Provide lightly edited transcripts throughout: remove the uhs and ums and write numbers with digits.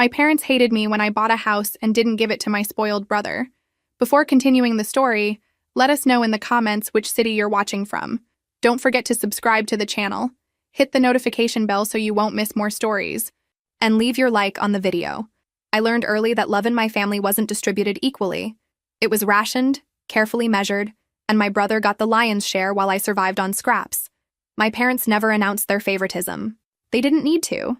My parents hated me when I bought a house and didn't give it to my spoiled brother. Before continuing the story, let us know in the comments which city you're watching from. Don't forget to subscribe to the channel, hit the notification bell so you won't miss more stories, and leave your like on the video. I learned early that love in my family wasn't distributed equally. It was rationed, carefully measured, and my brother got the lion's share while I survived on scraps. My parents never announced their favoritism. They didn't need to.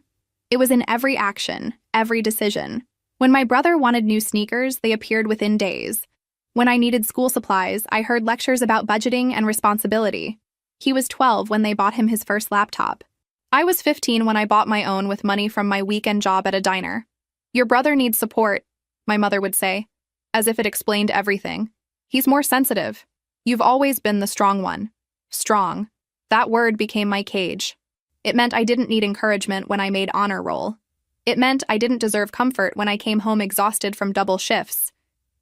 It was in every action, every decision. When my brother wanted new sneakers, they appeared within days. When I needed school supplies, I heard lectures about budgeting and responsibility. He was 12 when they bought him his first laptop. I was 15 when I bought my own with money from my weekend job at a diner. "Your brother needs support," my mother would say, as if it explained everything. "He's more sensitive. You've always been the strong one." Strong. That word became my cage. It meant I didn't need encouragement when I made honor roll. It meant I didn't deserve comfort when I came home exhausted from double shifts.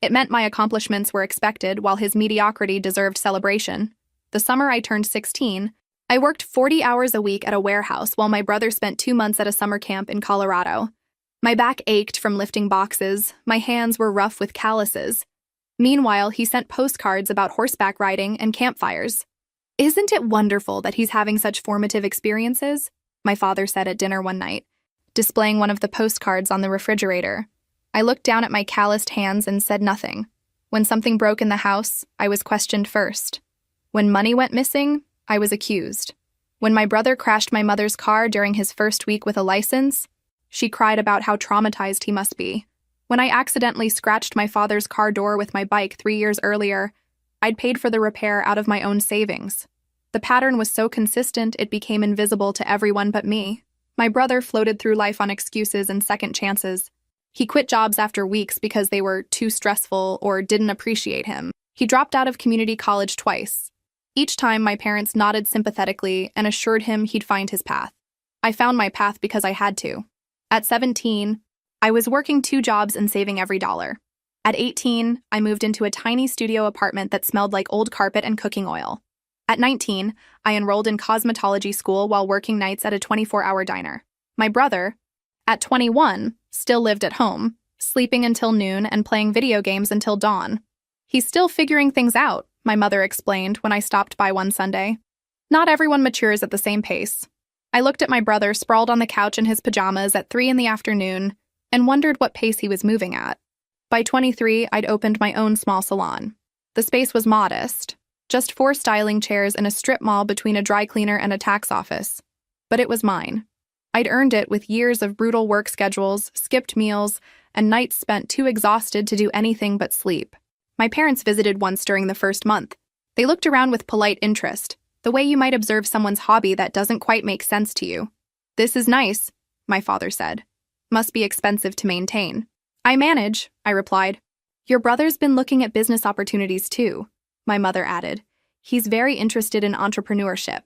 It meant my accomplishments were expected while his mediocrity deserved celebration. The summer I turned 16, I worked 40 hours a week at a warehouse while my brother spent 2 months at a summer camp in Colorado. My back ached from lifting boxes, my hands were rough with calluses. Meanwhile, he sent postcards about horseback riding and campfires. "Isn't it wonderful that he's having such formative experiences?" my father said at dinner one night, displaying one of the postcards on the refrigerator. I looked down at my calloused hands and said nothing. When something broke in the house, I was questioned first. When money went missing, I was accused. When my brother crashed my mother's car during his first week with a license, she cried about how traumatized he must be. When I accidentally scratched my father's car door with my bike 3 years earlier, I'd paid for the repair out of my own savings. The pattern was so consistent it became invisible to everyone but me. My brother floated through life on excuses and second chances. He quit jobs after weeks because they were too stressful or didn't appreciate him. He dropped out of community college twice. Each time, my parents nodded sympathetically and assured him he'd find his path. I found my path because I had to. At 17, I was working 2 jobs and saving every dollar. At 18, I moved into a tiny studio apartment that smelled like old carpet and cooking oil. At 19, I enrolled in cosmetology school while working nights at a 24-hour diner. My brother, at 21, still lived at home, sleeping until noon and playing video games until dawn. "He's still figuring things out," my mother explained when I stopped by one Sunday. Not everyone matures at the same pace. I looked at my brother sprawled on the couch in his pajamas at 3 in the afternoon and wondered what pace he was moving at. By 23, I'd opened my own small salon. The space was modest, just 4 styling chairs in a strip mall between a dry cleaner and a tax office. But it was mine. I'd earned it with years of brutal work schedules, skipped meals, and nights spent too exhausted to do anything but sleep. My parents visited once during the first month. They looked around with polite interest, the way you might observe someone's hobby that doesn't quite make sense to you. "This is nice," my father said. "Must be expensive to maintain." "I manage," I replied. "Your brother's been looking at business opportunities too," my mother added. "He's very interested in entrepreneurship."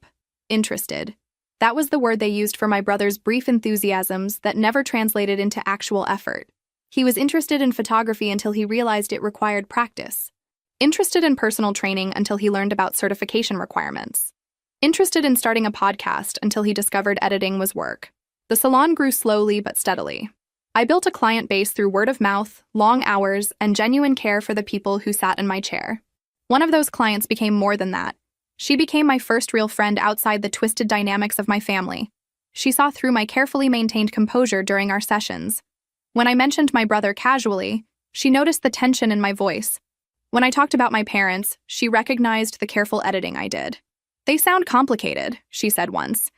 Interested. That was the word they used for my brother's brief enthusiasms that never translated into actual effort. He was interested in photography until he realized it required practice. Interested in personal training until he learned about certification requirements. Interested in starting a podcast until he discovered editing was work. The salon grew slowly but steadily. I built a client base through word of mouth, long hours, and genuine care for the people who sat in my chair. One of those clients became more than that. She became my first real friend outside the twisted dynamics of my family. She saw through my carefully maintained composure during our sessions. When I mentioned my brother casually, she noticed the tension in my voice. When I talked about my parents, she recognized the careful editing I did. "They sound complicated," she said once,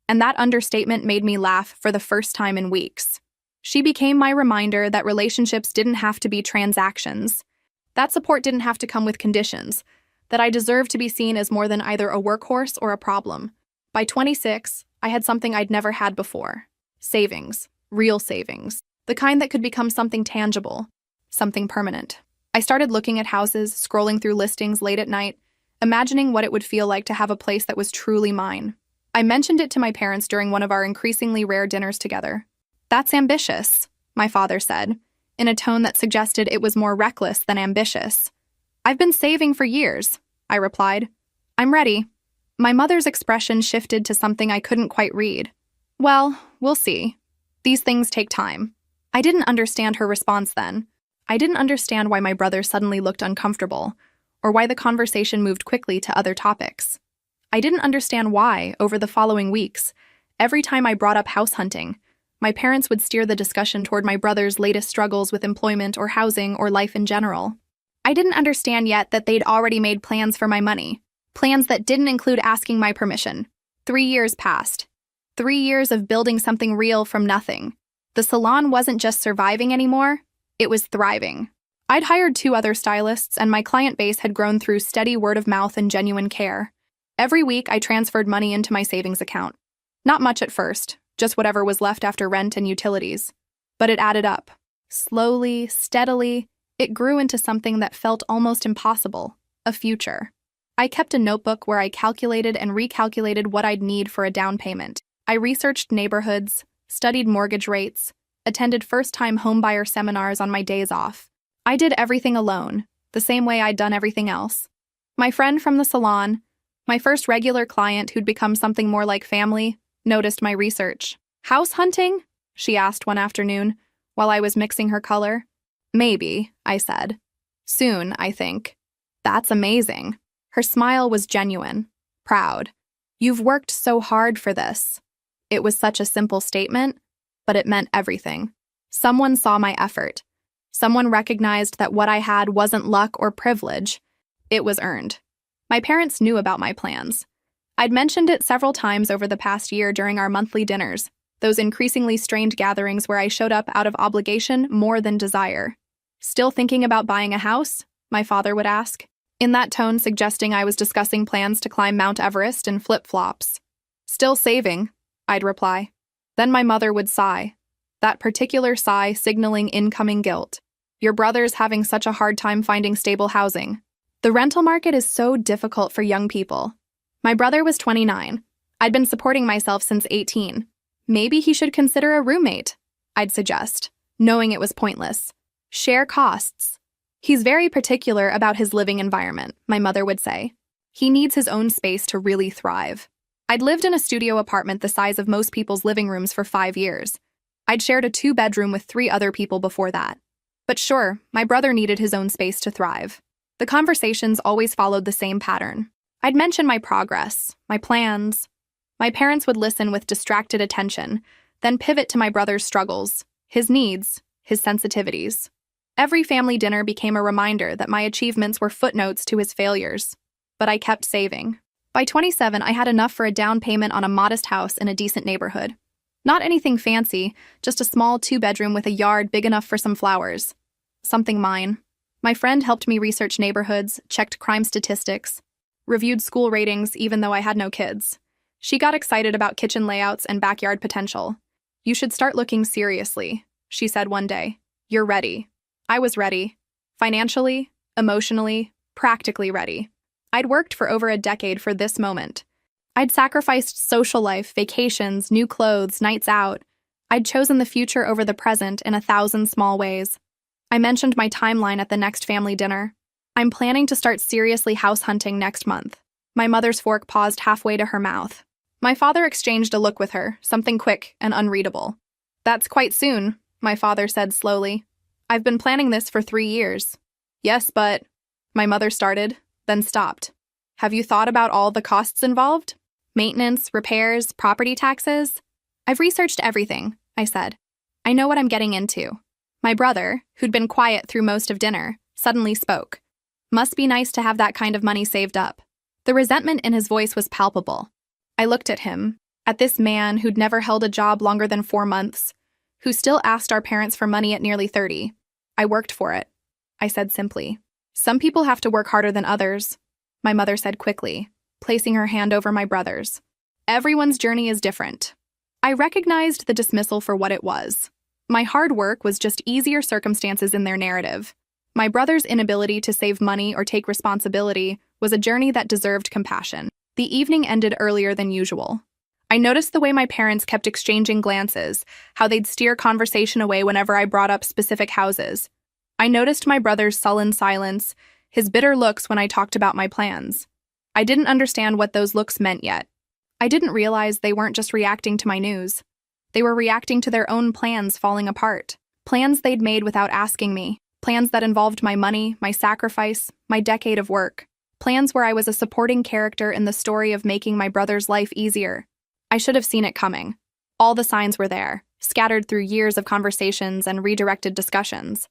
and that understatement made me laugh for the first time in weeks. She became my reminder that relationships didn't have to be transactions. That support didn't have to come with conditions, that I deserved to be seen as more than either a workhorse or a problem. By 26, I had something I'd never had before. Savings. Real savings. The kind that could become something tangible. Something permanent. I started looking at houses, scrolling through listings late at night, imagining what it would feel like to have a place that was truly mine. I mentioned it to my parents during one of our increasingly rare dinners together. "That's ambitious," my father said, in a tone that suggested it was more reckless than ambitious. "I've been saving for years," I replied. "I'm ready." My mother's expression shifted to something I couldn't quite read. "Well, we'll see. These things take time." I didn't understand her response then. I didn't understand why my brother suddenly looked uncomfortable, or why the conversation moved quickly to other topics. I didn't understand why, over the following weeks, every time I brought up house hunting, my parents would steer the discussion toward my brother's latest struggles with employment or housing or life in general. I didn't understand yet that they'd already made plans for my money, plans that didn't include asking my permission. 3 years passed. 3 years of building something real from nothing. The salon wasn't just surviving anymore, it was thriving. I'd hired 2 other stylists, and my client base had grown through steady word of mouth and genuine care. Every week, I transferred money into my savings account. Not much at first, just whatever was left after rent and utilities. But it added up. Slowly, steadily, it grew into something that felt almost impossible, a future. I kept a notebook where I calculated and recalculated what I'd need for a down payment. I researched neighborhoods, studied mortgage rates, attended first-time homebuyer seminars on my days off. I did everything alone, the same way I'd done everything else. My friend from the salon, my first regular client who'd become something more like family, noticed my research. "House hunting?" she asked one afternoon, while I was mixing her color. "Maybe," I said. "Soon, I think." "That's amazing." Her smile was genuine, proud. "You've worked so hard for this." It was such a simple statement, but it meant everything. Someone saw my effort. Someone recognized that what I had wasn't luck or privilege. It was earned. My parents knew about my plans. I'd mentioned it several times over the past year during our monthly dinners, those increasingly strained gatherings where I showed up out of obligation more than desire. "Still thinking about buying a house?" my father would ask, in that tone suggesting I was discussing plans to climb Mount Everest in flip-flops. "Still saving," I'd reply. Then my mother would sigh, that particular sigh signaling incoming guilt. "Your brother's having such a hard time finding stable housing. The rental market is so difficult for young people." My brother was 29. I'd been supporting myself since 18. "Maybe he should consider a roommate," I'd suggest, knowing it was pointless. "Share costs." "He's very particular about his living environment," my mother would say. "He needs his own space to really thrive." I'd lived in a studio apartment the size of most people's living rooms for 5 years. I'd shared a 2-bedroom with 3 other people before that. But sure, my brother needed his own space to thrive. The conversations always followed the same pattern. I'd mention my progress, my plans. My parents would listen with distracted attention, then pivot to my brother's struggles, his needs, his sensitivities. Every family dinner became a reminder that my achievements were footnotes to his failures. But I kept saving. By 27, I had enough for a down payment on a modest house in a decent neighborhood. Not anything fancy, just a small 2-bedroom with a yard big enough for some flowers. Something mine. My friend helped me research neighborhoods, checked crime statistics, reviewed school ratings even though I had no kids. She got excited about kitchen layouts and backyard potential. "You should start looking seriously," she said one day. "You're ready." I was ready. Financially, emotionally, practically ready. I'd worked for over a decade for this moment. I'd sacrificed social life, vacations, new clothes, nights out. I'd chosen the future over the present in 1,000 small ways. I mentioned my timeline at the next family dinner. "I'm planning to start seriously house hunting next month." My mother's fork paused halfway to her mouth. My father exchanged a look with her, something quick and unreadable. "That's quite soon," my father said slowly. "I've been planning this for 3 years." "Yes, but..." my mother started, then stopped. "Have you thought about all the costs involved? Maintenance, repairs, property taxes?" "I've researched everything," I said. "I know what I'm getting into." My brother, who'd been quiet through most of dinner, suddenly spoke. "Must be nice to have that kind of money saved up." The resentment in his voice was palpable. I looked at him, at this man who'd never held a job longer than 4 months, who still asked our parents for money at nearly 30. "I worked for it," I said simply. "Some people have to work harder than others," my mother said quickly, placing her hand over my brother's. "Everyone's journey is different." I recognized the dismissal for what it was. My hard work was just easier circumstances in their narrative. My brother's inability to save money or take responsibility was a journey that deserved compassion. The evening ended earlier than usual. I noticed the way my parents kept exchanging glances, how they'd steer conversation away whenever I brought up specific houses. I noticed my brother's sullen silence, his bitter looks when I talked about my plans. I didn't understand what those looks meant yet. I didn't realize they weren't just reacting to my news. They were reacting to their own plans falling apart. Plans they'd made without asking me. Plans that involved my money, my sacrifice, my decade of work. Plans where I was a supporting character in the story of making my brother's life easier. I should have seen it coming. All the signs were there, scattered through years of conversations and redirected discussions.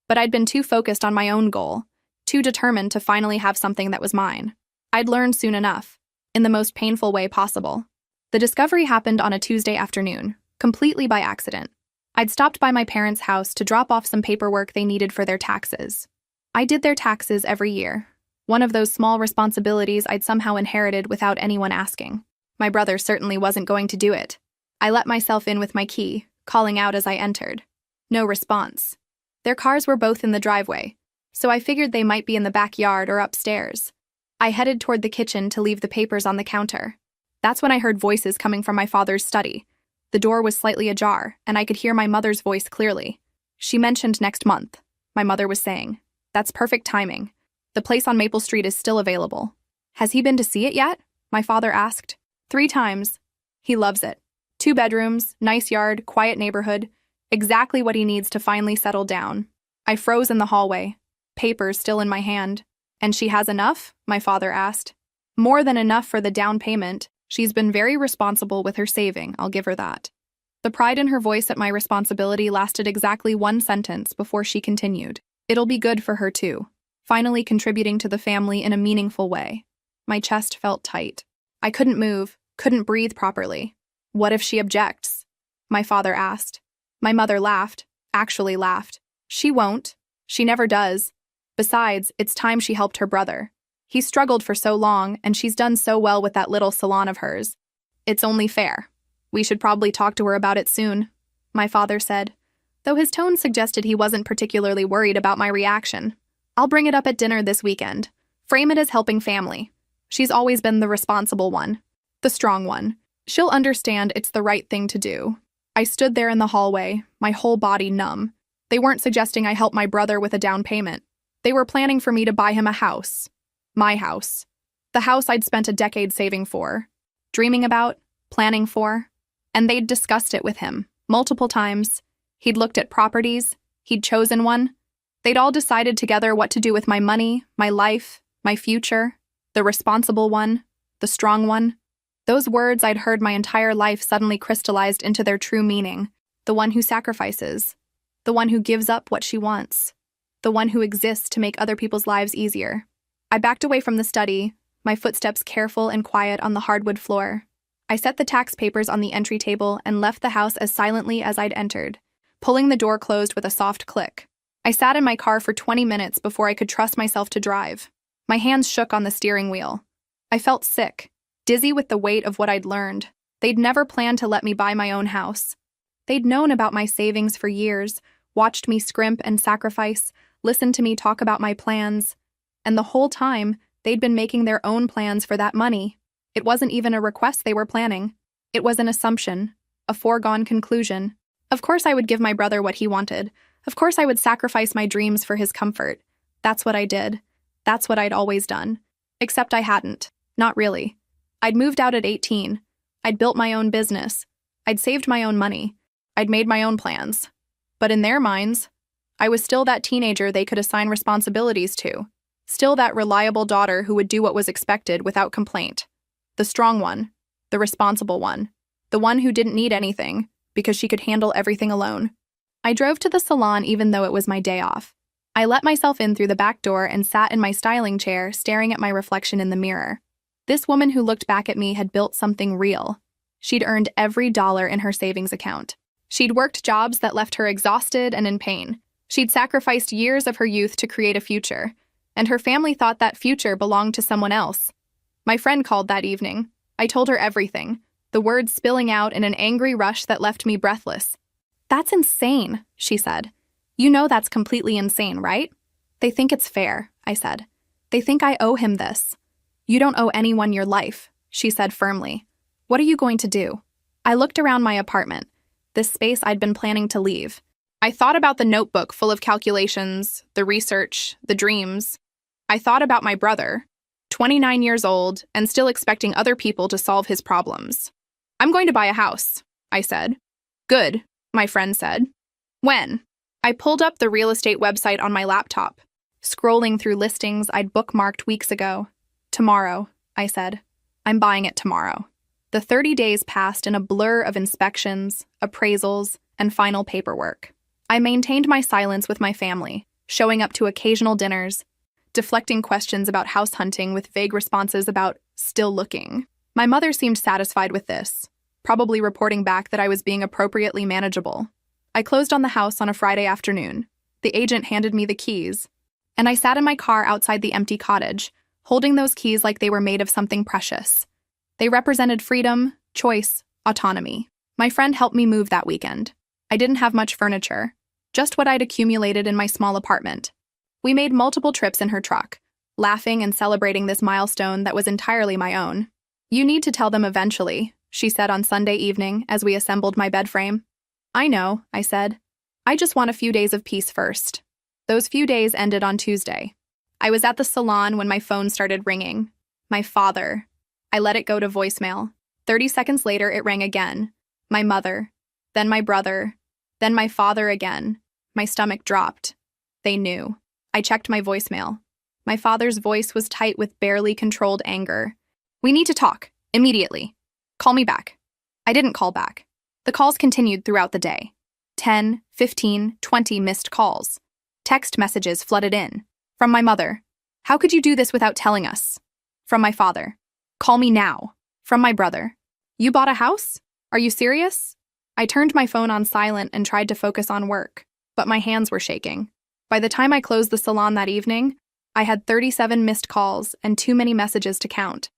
But I'd been too focused on my own goal, too determined to finally have something that was mine. I'd learned soon enough, in the most painful way possible. The discovery happened on a Tuesday afternoon, completely by accident. I'd stopped by my parents' house to drop off some paperwork they needed for their taxes. I did their taxes every year, one of those small responsibilities I'd somehow inherited without anyone asking. My brother certainly wasn't going to do it. I let myself in with my key, calling out as I entered. No response. Their cars were both in the driveway, so I figured they might be in the backyard or upstairs. I headed toward the kitchen to leave the papers on the counter. That's when I heard voices coming from my father's study. The door was slightly ajar, and I could hear my mother's voice clearly. She mentioned next month, my mother was saying. That's perfect timing. The place on Maple Street is still available. Has he been to see it yet? My father asked. 3 times. He loves it. 2 bedrooms, nice yard, quiet neighborhood. Exactly what he needs to finally settle down. I froze in the hallway, papers still in my hand. And she has enough? My father asked. More than enough for the down payment. She's been very responsible with her saving, I'll give her that. The pride in her voice at my responsibility lasted exactly 1 sentence before she continued. It'll be good for her too. Finally contributing to the family in a meaningful way. My chest felt tight. I couldn't move, couldn't breathe properly. What if she objects? My father asked. My mother laughed, actually laughed. She won't. She never does. Besides, it's time she helped her brother. He struggled for so long, and she's done so well with that little salon of hers. It's only fair. We should probably talk to her about it soon, my father said, though his tone suggested he wasn't particularly worried about my reaction. I'll bring it up at dinner this weekend. Frame it as helping family. She's always been the responsible one, the strong one. She'll understand it's the right thing to do. I stood there in the hallway, my whole body numb. They weren't suggesting I help my brother with a down payment. They were planning for me to buy him a house. My house. The house I'd spent a decade saving for, dreaming about, planning for. And they'd discussed it with him, multiple times. He'd looked at properties. He'd chosen one. They'd all decided together what to do with my money, my life, my future, the responsible one, the strong one. Those words I'd heard my entire life suddenly crystallized into their true meaning. The one who sacrifices. The one who gives up what she wants. The one who exists to make other people's lives easier. I backed away from the study, my footsteps careful and quiet on the hardwood floor. I set the tax papers on the entry table and left the house as silently as I'd entered, pulling the door closed with a soft click. I sat in my car for 20 minutes before I could trust myself to drive. My hands shook on the steering wheel. I felt sick, dizzy with the weight of what I'd learned. They'd never planned to let me buy my own house. They'd known about my savings for years, watched me scrimp and sacrifice, listened to me talk about my plans. And the whole time, they'd been making their own plans for that money. It wasn't even a request they were planning. It was an assumption, a foregone conclusion. Of course I would give my brother what he wanted. Of course I would sacrifice my dreams for his comfort. That's what I did. That's what I'd always done. Except I hadn't. Not really. I'd moved out at 18. I'd built my own business. I'd saved my own money. I'd made my own plans. But in their minds, I was still that teenager they could assign responsibilities to. Still that reliable daughter who would do what was expected without complaint. The strong one. The responsible one. The one who didn't need anything, because she could handle everything alone. I drove to the salon even though it was my day off. I let myself in through the back door and sat in my styling chair, staring at my reflection in the mirror. This woman who looked back at me had built something real. She'd earned every dollar in her savings account. She'd worked jobs that left her exhausted and in pain. She'd sacrificed years of her youth to create a future, and her family thought that future belonged to someone else. My friend called that evening. I told her everything, the words spilling out in an angry rush that left me breathless. "That's insane," she said. "You know that's completely insane, right?" "They think it's fair," I said. "They think I owe him this." "You don't owe anyone your life," she said firmly. "What are you going to do?" I looked around my apartment, this space I'd been planning to leave. I thought about the notebook full of calculations, the research, the dreams. I thought about my brother, 29 years old, and still expecting other people to solve his problems. "I'm going to buy a house," I said. "Good," my friend said. "When?" I pulled up the real estate website on my laptop, scrolling through listings I'd bookmarked weeks ago. Tomorrow, I said. I'm buying it tomorrow. The 30 days passed in a blur of inspections, appraisals, and final paperwork. I maintained my silence with my family, showing up to occasional dinners, deflecting questions about house hunting with vague responses about still looking. My mother seemed satisfied with this, probably reporting back that I was being appropriately manageable. I closed on the house on a Friday afternoon. The agent handed me the keys, and I sat in my car outside the empty cottage, holding those keys like they were made of something precious. They represented freedom, choice, autonomy. My friend helped me move that weekend. I didn't have much furniture, just what I'd accumulated in my small apartment. We made multiple trips in her truck, laughing and celebrating this milestone that was entirely my own. You need to tell them eventually, she said on Sunday evening as we assembled my bed frame. I know, I said. I just want a few days of peace first. Those few days ended on Tuesday. I was at the salon when my phone started ringing. My father. I let it go to voicemail. 30 seconds later, it rang again. My mother. Then my brother. Then my father again. My stomach dropped. They knew. I checked my voicemail. My father's voice was tight with barely controlled anger. We need to talk. Immediately. Call me back. I didn't call back. The calls continued throughout the day. 10, 15, 20 missed calls. Text messages flooded in. From my mother. How could you do this without telling us? From my father. Call me now. From my brother. You bought a house? Are you serious? I turned my phone on silent and tried to focus on work, but my hands were shaking. By the time I closed the salon that evening, I had 37 missed calls and too many messages to count.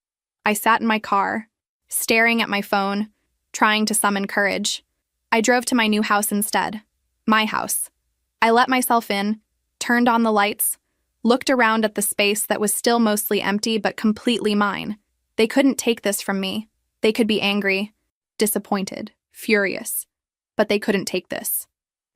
I sat in my car, staring at my phone, trying to summon courage. I drove to my new house instead. My house. I let myself in, turned on the lights, looked around at the space that was still mostly empty but completely mine. They couldn't take this from me. They could be angry, disappointed, furious, but they couldn't take this.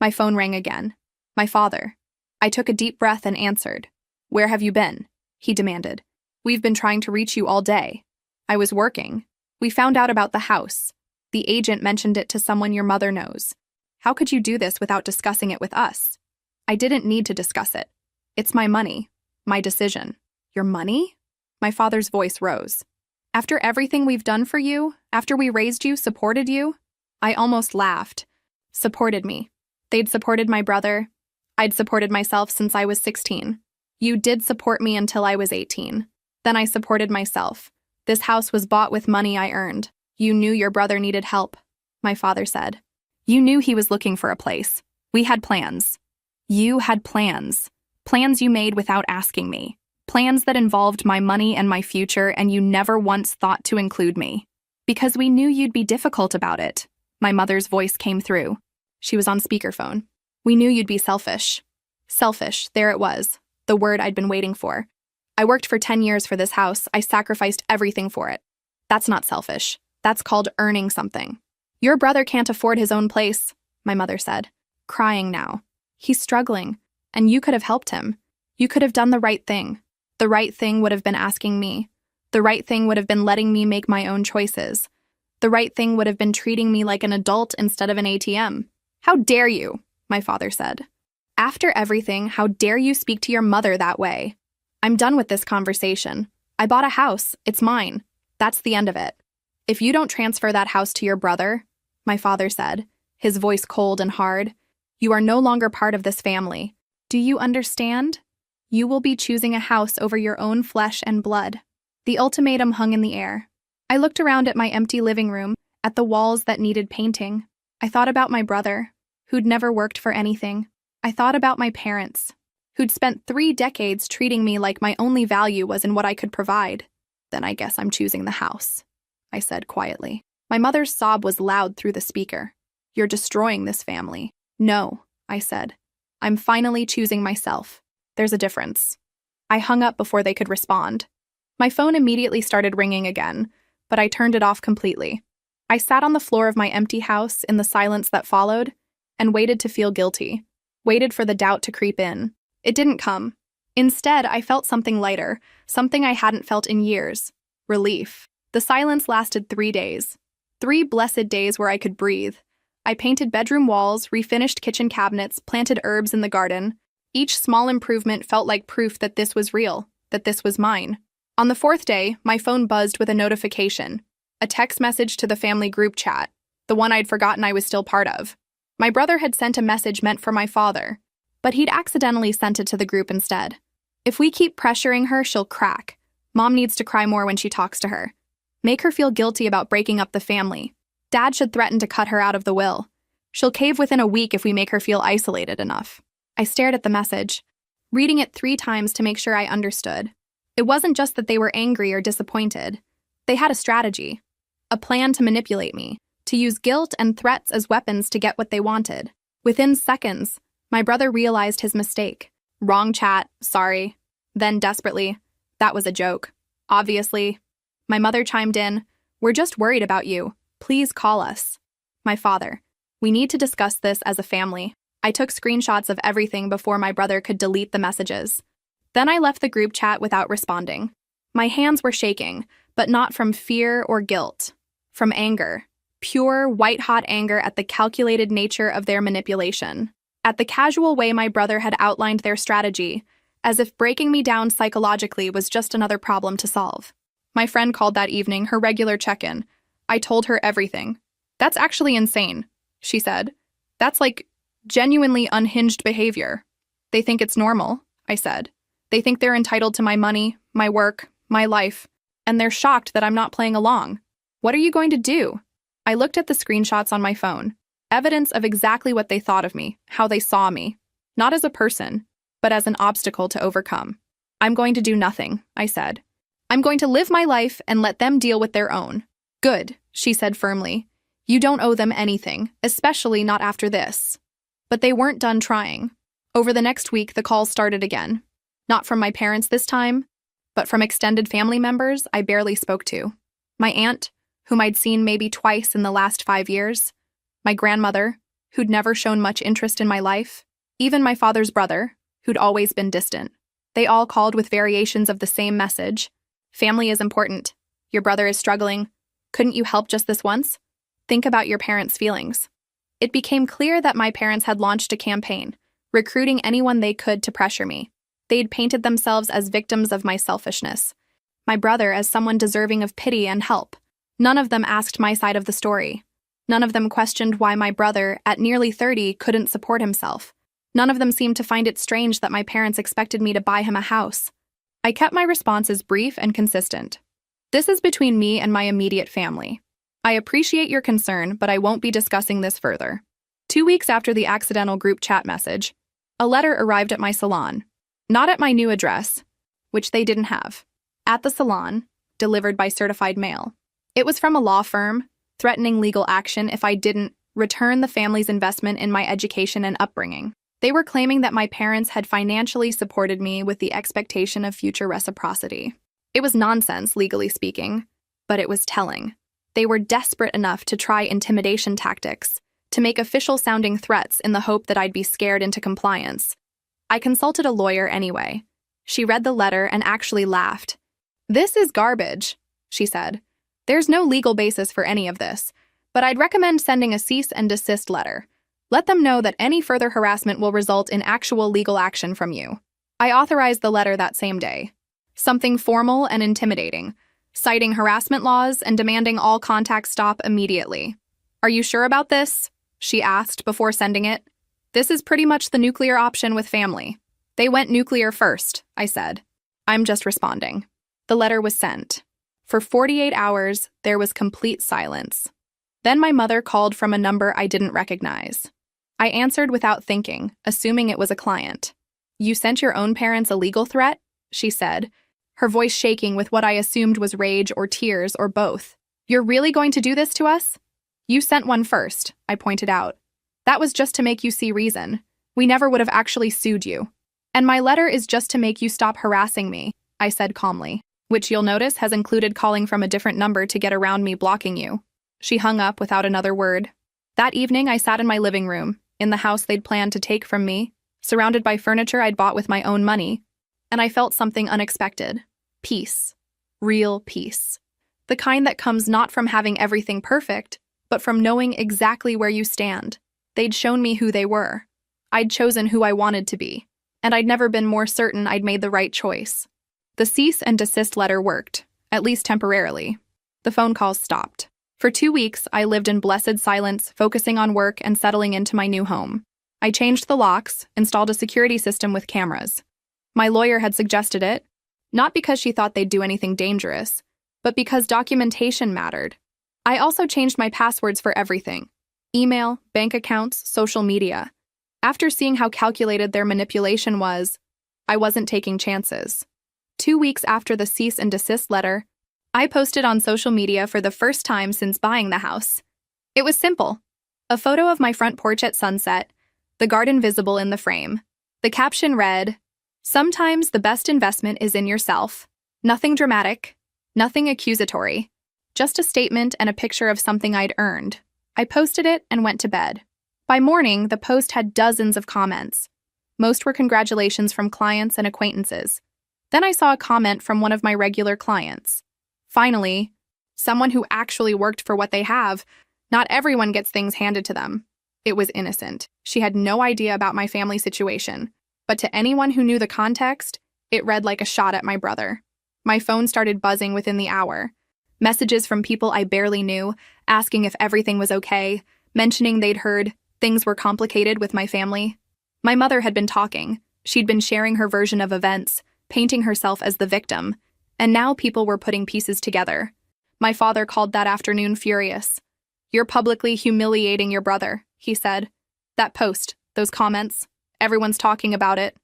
My phone rang again. My father. I took a deep breath and answered. Where have you been? He demanded. We've been trying to reach you all day. I was working. We found out about the house. The agent mentioned it to someone your mother knows. How could you do this without discussing it with us? I didn't need to discuss it. It's my money. My decision. Your money? My father's voice rose. After everything we've done for you, after we raised you, supported you, I almost laughed. Supported me. They'd supported my brother. I'd supported myself since I was 16. You did support me until I was 18. Then I supported myself. This house was bought with money I earned. You knew your brother needed help, my father said. You knew he was looking for a place. We had plans. You had plans. Plans you made without asking me. Plans that involved my money and my future, and you never once thought to include me. Because we knew you'd be difficult about it. My mother's voice came through. She was on speakerphone. We knew you'd be selfish. Selfish, there it was, the word I'd been waiting for. I worked for 10 years for this house. I sacrificed everything for it. That's not selfish. That's called earning something. Your brother can't afford his own place, my mother said, crying now. He's struggling, and you could have helped him. You could have done the right thing. The right thing would have been asking me. The right thing would have been letting me make my own choices. The right thing would have been treating me like an adult instead of an ATM. How dare you, my father said. After everything, how dare you speak to your mother that way? I'm done with this conversation. I bought a house. It's mine. That's the end of it. If you don't transfer that house to your brother, my father said, his voice cold and hard, you are no longer part of this family. Do you understand? You will be choosing a house over your own flesh and blood. The ultimatum hung in the air. I looked around at my empty living room, at the walls that needed painting. I thought about my brother, who'd never worked for anything. I thought about my parents, who'd spent 3 decades treating me like my only value was in what I could provide. Then I guess I'm choosing the house, I said quietly. My mother's sob was loud through the speaker. You're destroying this family. No, I said. I'm finally choosing myself. There's a difference. I hung up before they could respond. My phone immediately started ringing again, but I turned it off completely. I sat on the floor of my empty house in the silence that followed and waited to feel guilty, waited for the doubt to creep in. It didn't come. Instead, I felt something lighter, something I hadn't felt in years. Relief. The silence lasted 3 days. 3 blessed days where I could breathe. I painted bedroom walls, refinished kitchen cabinets, planted herbs in the garden. Each small improvement felt like proof that this was real, that this was mine. On the fourth day, my phone buzzed with a notification, a text message to the family group chat, the one I'd forgotten I was still part of. My brother had sent a message meant for my father, but he'd accidentally sent it to the group instead. If we keep pressuring her, she'll crack. Mom needs to cry more when she talks to her. Make her feel guilty about breaking up the family. Dad should threaten to cut her out of the will. She'll cave within a week if we make her feel isolated enough. I stared at the message, reading it 3 times to make sure I understood. It wasn't just that they were angry or disappointed. They had a strategy, a plan to manipulate me, to use guilt and threats as weapons to get what they wanted. Within seconds, my brother realized his mistake. Wrong chat, sorry. Then desperately, that was a joke. Obviously. My mother chimed in, we're just worried about you. Please call us. My father, we need to discuss this as a family. I took screenshots of everything before my brother could delete the messages. Then I left the group chat without responding. My hands were shaking, but not from fear or guilt. From anger. Pure, white-hot anger at the calculated nature of their manipulation. At the casual way my brother had outlined their strategy, as if breaking me down psychologically was just another problem to solve. My friend called that evening, her regular check-in. I told her everything. That's actually insane, she said. That's like genuinely unhinged behavior. They think it's normal, I said. They think they're entitled to my money, my work, my life, and they're shocked that I'm not playing along. What are you going to do? I looked at the screenshots on my phone. Evidence of exactly what they thought of me, how they saw me. Not as a person, but as an obstacle to overcome. I'm going to do nothing, I said. I'm going to live my life and let them deal with their own. Good, she said firmly. You don't owe them anything, especially not after this. But they weren't done trying. Over the next week, the calls started again. Not from my parents this time, but from extended family members I barely spoke to. My aunt, whom I'd seen maybe twice in the last 5 years. My grandmother, who'd never shown much interest in my life. Even my father's brother, who'd always been distant. They all called with variations of the same message. Family is important. Your brother is struggling. Couldn't you help just this once? Think about your parents' feelings. It became clear that my parents had launched a campaign, recruiting anyone they could to pressure me. They'd painted themselves as victims of my selfishness. My brother as someone deserving of pity and help. None of them asked my side of the story. None of them questioned why my brother, at nearly 30, couldn't support himself. None of them seemed to find it strange that my parents expected me to buy him a house. I kept my responses brief and consistent. This is between me and my immediate family. I appreciate your concern, but I won't be discussing this further. 2 weeks after the accidental group chat message, a letter arrived at my salon. Not at my new address, which they didn't have. At the salon, delivered by certified mail. It was from a law firm, threatening legal action if I didn't return the family's investment in my education and upbringing. They were claiming that my parents had financially supported me with the expectation of future reciprocity. It was nonsense, legally speaking, but it was telling. They were desperate enough to try intimidation tactics, to make official-sounding threats in the hope that I'd be scared into compliance. I consulted a lawyer anyway. She read the letter and actually laughed. "This is garbage," she said. "There's no legal basis for any of this, but I'd recommend sending a cease and desist letter. Let them know that any further harassment will result in actual legal action from you." I authorized the letter that same day. Something formal and intimidating, citing harassment laws and demanding all contact stop immediately. "Are you sure about this?" she asked before sending it. "This is pretty much the nuclear option with family." "They went nuclear first," I said. "I'm just responding." The letter was sent. For 48 hours, there was complete silence. Then my mother called from a number I didn't recognize. I answered without thinking, assuming it was a client. "You sent your own parents a legal threat?" she said, her voice shaking with what I assumed was rage or tears or both. "You're really going to do this to us?" "You sent one first," I pointed out. "That was just to make you see reason. We never would have actually sued you. And my letter is just to make you stop harassing me," I said calmly, "which you'll notice has included calling from a different number to get around me blocking you." She hung up without another word. That evening, I sat in my living room, in the house they'd planned to take from me, surrounded by furniture I'd bought with my own money, and I felt something unexpected. Peace. Real peace. The kind that comes not from having everything perfect, but from knowing exactly where you stand. They'd shown me who they were. I'd chosen who I wanted to be, and I'd never been more certain I'd made the right choice. The cease and desist letter worked, at least temporarily. The phone calls stopped. For 2 weeks, I lived in blessed silence, focusing on work and settling into my new home. I changed the locks, installed a security system with cameras. My lawyer had suggested it, not because she thought they'd do anything dangerous, but because documentation mattered. I also changed my passwords for everything: email, bank accounts, social media. After seeing how calculated their manipulation was, I wasn't taking chances. 2 weeks after the cease and desist letter, I posted on social media for the first time since buying the house. It was simple. A photo of my front porch at sunset, the garden visible in the frame. The caption read, "Sometimes the best investment is in yourself." Nothing dramatic, nothing accusatory, just a statement and a picture of something I'd earned. I posted it and went to bed. By morning, the post had dozens of comments. Most were congratulations from clients and acquaintances. Then I saw a comment from one of my regular clients. Finally, someone who actually worked for what they have. Not everyone gets things handed to them. It was innocent. She had no idea about my family situation. But to anyone who knew the context, it read like a shot at my brother. My phone started buzzing within the hour. Messages from people I barely knew, asking if everything was okay, mentioning they'd heard things were complicated with my family. My mother had been talking. She'd been sharing her version of events, painting herself as the victim. And now people were putting pieces together. My father called that afternoon furious. "You're publicly humiliating your brother," he said. "That post, those comments, everyone's talking about it."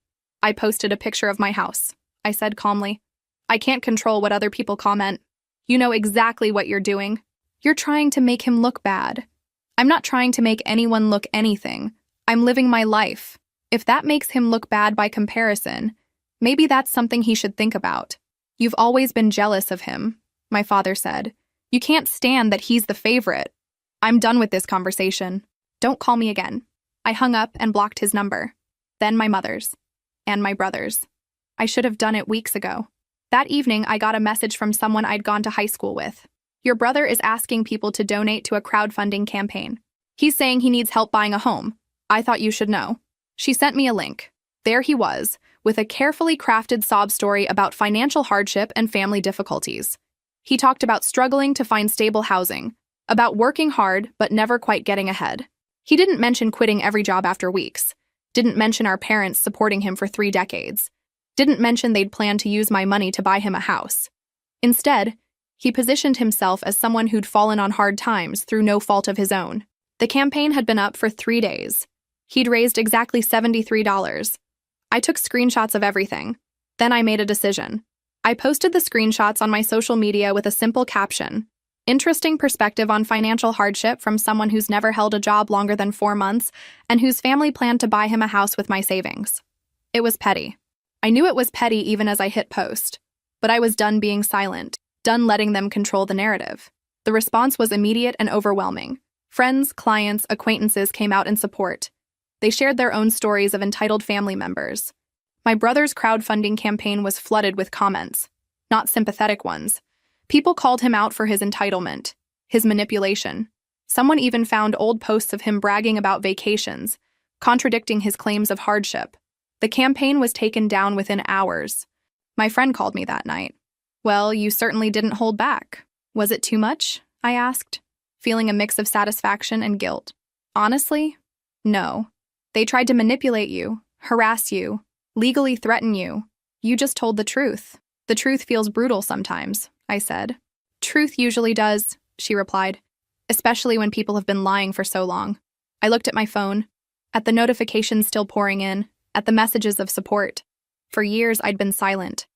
I posted a picture of my house. I said calmly, "I can't control what other people comment. You know exactly what you're doing. You're trying to make him look bad." "I'm not trying to make anyone look anything. I'm living my life. If that makes him look bad by comparison, maybe that's something he should think about." "You've always been jealous of him," my father said. "You can't stand that he's the favorite." "I'm done with this conversation. Don't call me again." I hung up and blocked his number. Then my mother's. And my brother's. I should have done it weeks ago. That evening, I got a message from someone I'd gone to high school with. "Your brother is asking people to donate to a crowdfunding campaign. He's saying he needs help buying a home. I thought you should know." She sent me a link. There he was, with a carefully crafted sob story about financial hardship and family difficulties. He talked about struggling to find stable housing, about working hard but never quite getting ahead. He didn't mention quitting every job after weeks, didn't mention our parents supporting him for 3 decades, didn't mention they'd planned to use my money to buy him a house. Instead, he positioned himself as someone who'd fallen on hard times through no fault of his own. The campaign had been up for 3 days. He'd raised exactly $73. I took screenshots of everything. Then I made a decision. I posted the screenshots on my social media with a simple caption: "Interesting perspective on financial hardship from someone who's never held a job longer than 4 months and whose family planned to buy him a house with my savings." It was petty. I knew it was petty even as I hit post. But I was done being silent, done letting them control the narrative. The response was immediate and overwhelming. Friends, clients, acquaintances came out in support. They shared their own stories of entitled family members. My brother's crowdfunding campaign was flooded with comments, not sympathetic ones. People called him out for his entitlement, his manipulation. Someone even found old posts of him bragging about vacations, contradicting his claims of hardship. The campaign was taken down within hours. My friend called me that night. "Well, you certainly didn't hold back. Was it too much?" I asked, feeling a mix of satisfaction and guilt. "Honestly, no. They tried to manipulate you, harass you, legally threaten you. You just told the truth. The truth feels brutal sometimes," I said. "Truth usually does," she replied, "especially when people have been lying for so long." I looked at my phone, at the notifications still pouring in, at the messages of support. For years, I'd been silent.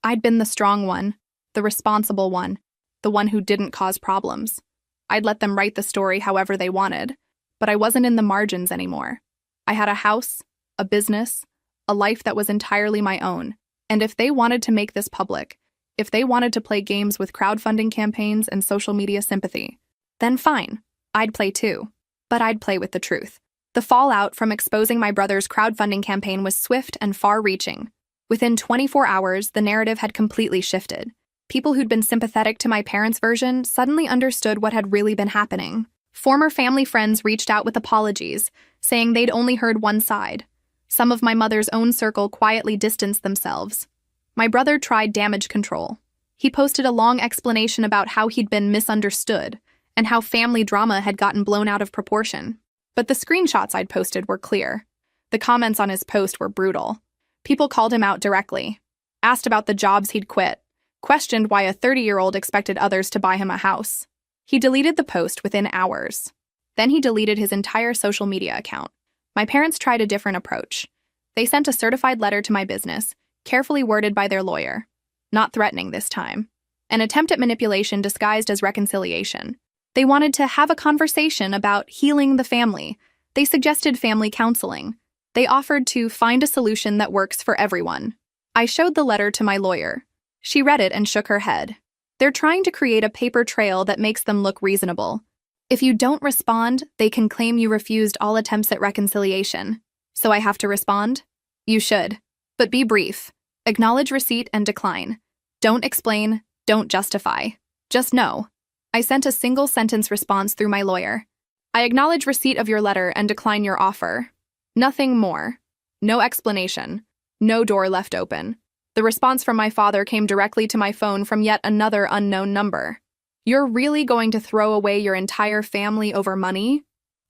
I'd been the strong one, the responsible one, the one who didn't cause problems. I'd let them write the story however they wanted, but I wasn't in the margins anymore. I had a house, a business, a life that was entirely my own. And if they wanted to make this public, if they wanted to play games with crowdfunding campaigns and social media sympathy, then fine, I'd play too. But I'd play with the truth. The fallout from exposing my brother's crowdfunding campaign was swift and far-reaching. Within 24 hours, the narrative had completely shifted. People who'd been sympathetic to my parents' version suddenly understood what had really been happening. Former family friends reached out with apologies, saying they'd only heard one side. Some of my mother's own circle quietly distanced themselves. My brother tried damage control. He posted a long explanation about how he'd been misunderstood and how family drama had gotten blown out of proportion. But the screenshots I'd posted were clear. The comments on his post were brutal. People called him out directly, asked about the jobs he'd quit, questioned why a 30-year-old expected others to buy him a house. He deleted the post within hours. Then he deleted his entire social media account. My parents tried a different approach. They sent a certified letter to my business, carefully worded by their lawyer. Not threatening this time. An attempt at manipulation disguised as reconciliation. They wanted to have a conversation about healing the family. They suggested family counseling. They offered to find a solution that works for everyone. I showed the letter to my lawyer. She read it and shook her head. They're trying to create a paper trail that makes them look reasonable. If you don't respond, they can claim you refused all attempts at reconciliation. So I have to respond? You should. But be brief. Acknowledge receipt and decline. Don't explain, don't justify. Just no. I sent a single-sentence response through my lawyer. I acknowledge receipt of your letter and decline your offer. Nothing more. No explanation. No door left open. The response from my father came directly to my phone from yet another unknown number. You're really going to throw away your entire family over money?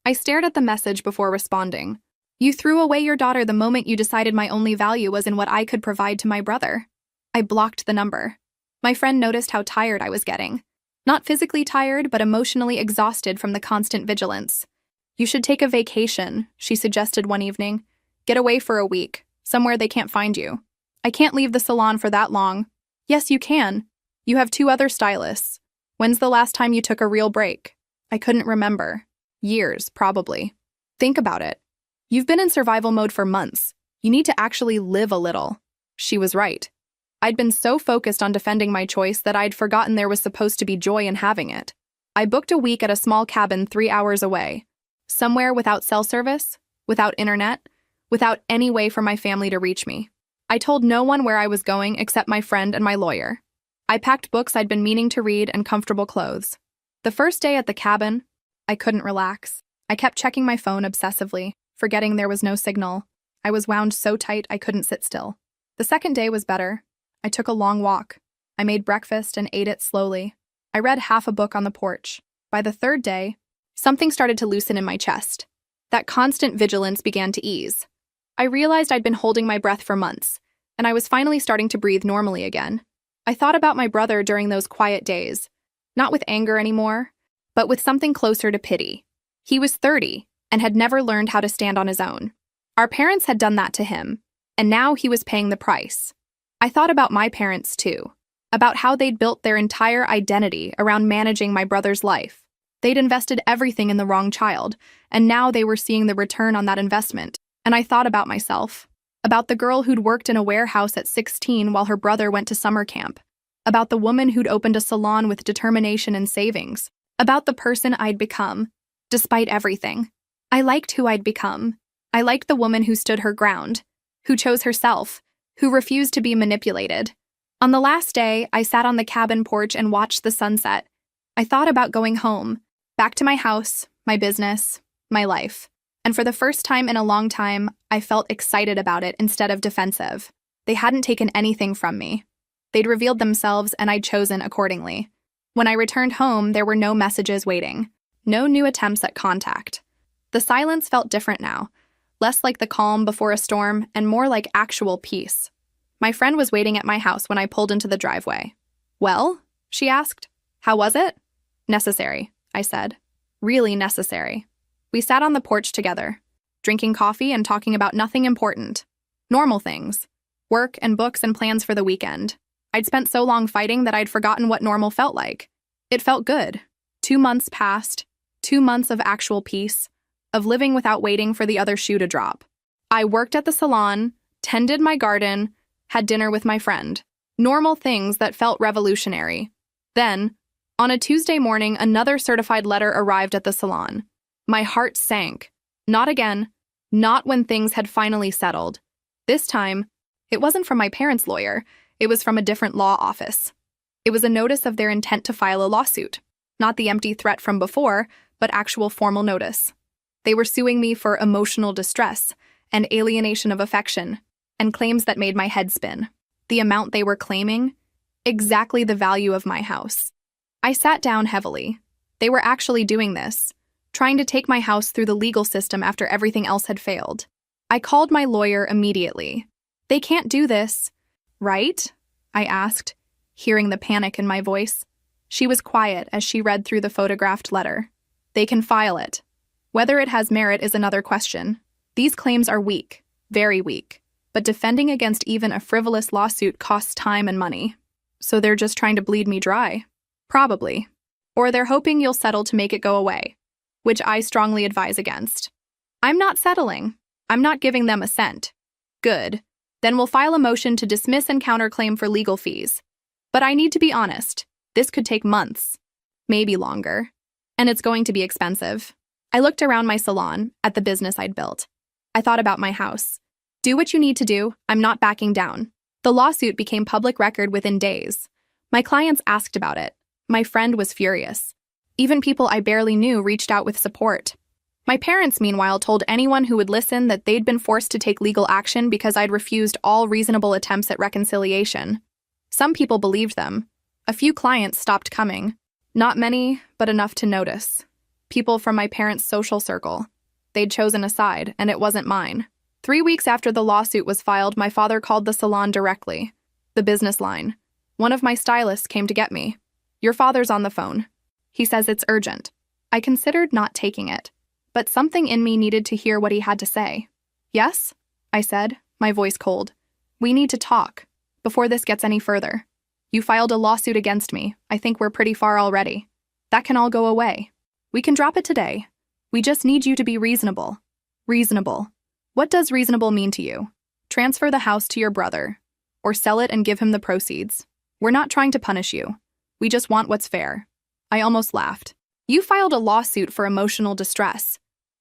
I stared at the message before responding. You threw away your daughter the moment you decided my only value was in what I could provide to my brother. I blocked the number. My friend noticed how tired I was getting. Not physically tired, but emotionally exhausted from the constant vigilance. You should take a vacation, she suggested one evening. Get away for a week, somewhere they can't find you. I can't leave the salon for that long. Yes, you can. You have 2 other stylists. When's the last time you took a real break? I couldn't remember. Years, probably. Think about it. You've been in survival mode for months. You need to actually live a little. She was right. I'd been so focused on defending my choice that I'd forgotten there was supposed to be joy in having it. I booked a week at a small cabin 3 hours away. Somewhere without cell service, without internet, without any way for my family to reach me. I told no one where I was going except my friend and my lawyer. I packed books I'd been meaning to read and comfortable clothes. The first day at the cabin, I couldn't relax. I kept checking my phone obsessively, forgetting there was no signal. I was wound so tight I couldn't sit still. The second day was better. I took a long walk. I made breakfast and ate it slowly. I read half a book on the porch. By the third day, something started to loosen in my chest. That constant vigilance began to ease. I realized I'd been holding my breath for months, and I was finally starting to breathe normally again. I thought about my brother during those quiet days, not with anger anymore, but with something closer to pity. He was 30 and had never learned how to stand on his own. Our parents had done that to him, and now he was paying the price. I thought about my parents too, about how they'd built their entire identity around managing my brother's life. They'd invested everything in the wrong child, and now they were seeing the return on that investment. And I thought about myself, about the girl who'd worked in a warehouse at 16 while her brother went to summer camp, about the woman who'd opened a salon with determination and savings, about the person I'd become, despite everything. I liked who I'd become. I liked the woman who stood her ground, who chose herself, who refused to be manipulated. On the last day, I sat on the cabin porch and watched the sunset. I thought about going home, back to my house, my business, my life. And for the first time in a long time, I felt excited about it instead of defensive. They hadn't taken anything from me. They'd revealed themselves and I'd chosen accordingly. When I returned home, there were no messages waiting, no new attempts at contact. The silence felt different now, less like the calm before a storm and more like actual peace. My friend was waiting at my house when I pulled into the driveway. Well, she asked. How was it? Necessary, I said. Really necessary. We sat on the porch together, drinking coffee and talking about nothing important. Normal things. Work and books and plans for the weekend. I'd spent so long fighting that I'd forgotten what normal felt like. It felt good. 2 months passed. 2 months of actual peace, of living without waiting for the other shoe to drop. I worked at the salon, tended my garden, had dinner with my friend. Normal things that felt revolutionary. Then, on a Tuesday morning, another certified letter arrived at the salon. My heart sank. Not again. Not when things had finally settled. This time, it wasn't from my parents' lawyer. It was from a different law office. It was a notice of their intent to file a lawsuit. Not the empty threat from before, but actual formal notice. They were suing me for emotional distress and alienation of affection, and claims that made my head spin. The amount they were claiming? Exactly the value of my house. I sat down heavily. They were actually doing this, trying to take my house through the legal system after everything else had failed. I called my lawyer immediately. They can't do this, right? I asked, hearing the panic in my voice. She was quiet as she read through the photographed letter. They can file it. Whether it has merit is another question. These claims are weak, very weak, but defending against even a frivolous lawsuit costs time and money. So they're just trying to bleed me dry? Probably. Or they're hoping you'll settle to make it go away, which I strongly advise against. I'm not settling. I'm not giving them a cent. Good. Then we'll file a motion to dismiss and counterclaim for legal fees. But I need to be honest. This could take months, maybe longer. And it's going to be expensive. I looked around my salon, at the business I'd built. I thought about my house. Do what you need to do, I'm not backing down. The lawsuit became public record within days. My clients asked about it. My friend was furious. Even people I barely knew reached out with support. My parents, meanwhile, told anyone who would listen that they'd been forced to take legal action because I'd refused all reasonable attempts at reconciliation. Some people believed them. A few clients stopped coming. Not many, but enough to notice. People from my parents' social circle. They'd chosen a side, and it wasn't mine. 3 weeks after the lawsuit was filed, my father called the salon directly. The business line. One of my stylists came to get me. Your father's on the phone. He says it's urgent. I considered not taking it, but something in me needed to hear what he had to say. Yes? I said, my voice cold. We need to talk, before this gets any further. You filed a lawsuit against me. I think we're pretty far already. That can all go away. We can drop it today. We just need you to be reasonable. Reasonable. What does reasonable mean to you? Transfer the house to your brother, or sell it and give him the proceeds. We're not trying to punish you. We just want what's fair. I almost laughed. You filed a lawsuit for emotional distress.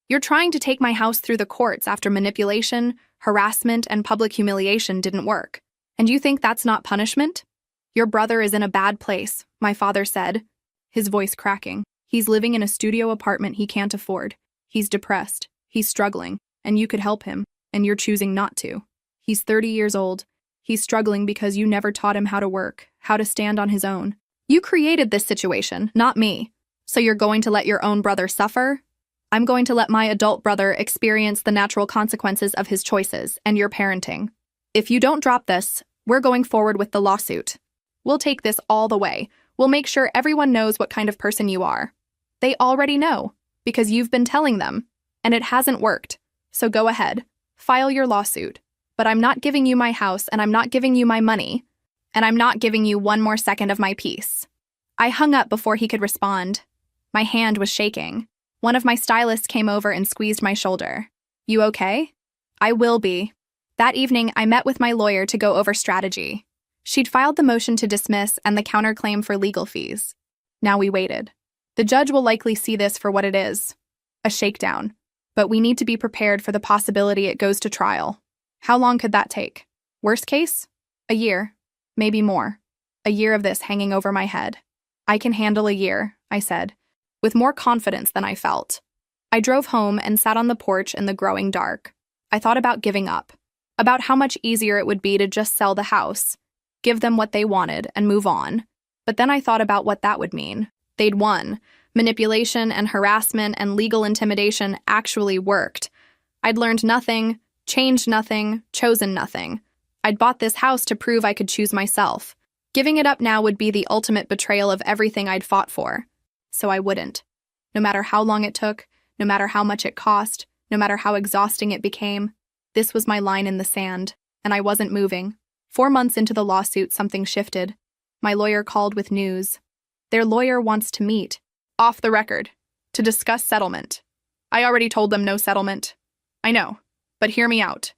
You're trying to take my house through the courts after manipulation, harassment, and public humiliation didn't work. And you think that's not punishment? Your brother is in a bad place, my father said, his voice cracking. He's living in a studio apartment he can't afford. He's depressed. He's struggling. And you could help him, and you're choosing not to. He's 30 years old. He's struggling because you never taught him how to work, how to stand on his own. You created this situation, not me. So you're going to let your own brother suffer? I'm going to let my adult brother experience the natural consequences of his choices and your parenting. If you don't drop this, we're going forward with the lawsuit. We'll take this all the way. We'll make sure everyone knows what kind of person you are. They already know, because you've been telling them, and it hasn't worked. So go ahead, file your lawsuit. But I'm not giving you my house, and I'm not giving you my money, and I'm not giving you one more second of my peace. I hung up before he could respond. My hand was shaking. One of my stylists came over and squeezed my shoulder. You okay? I will be. That evening, I met with my lawyer to go over strategy. She'd filed the motion to dismiss and the counterclaim for legal fees. Now we waited. The judge will likely see this for what it is, a shakedown. But we need to be prepared for the possibility it goes to trial. How long could that take? Worst case? A year. Maybe more. A year of this hanging over my head. I can handle a year, I said, with more confidence than I felt. I drove home and sat on the porch in the growing dark. I thought about giving up, about how much easier it would be to just sell the house, give them what they wanted, and move on. But then I thought about what that would mean. They'd won. Manipulation and harassment and legal intimidation actually worked. I'd learned nothing, changed nothing, chosen nothing. I'd bought this house to prove I could choose myself. Giving it up now would be the ultimate betrayal of everything I'd fought for. So I wouldn't. No matter how long it took, no matter how much it cost, no matter how exhausting it became, this was my line in the sand, and I wasn't moving. 4 months into the lawsuit, something shifted. My lawyer called with news. Their lawyer wants to meet. Off the record, to discuss settlement. I already told them no settlement. I know, but hear me out.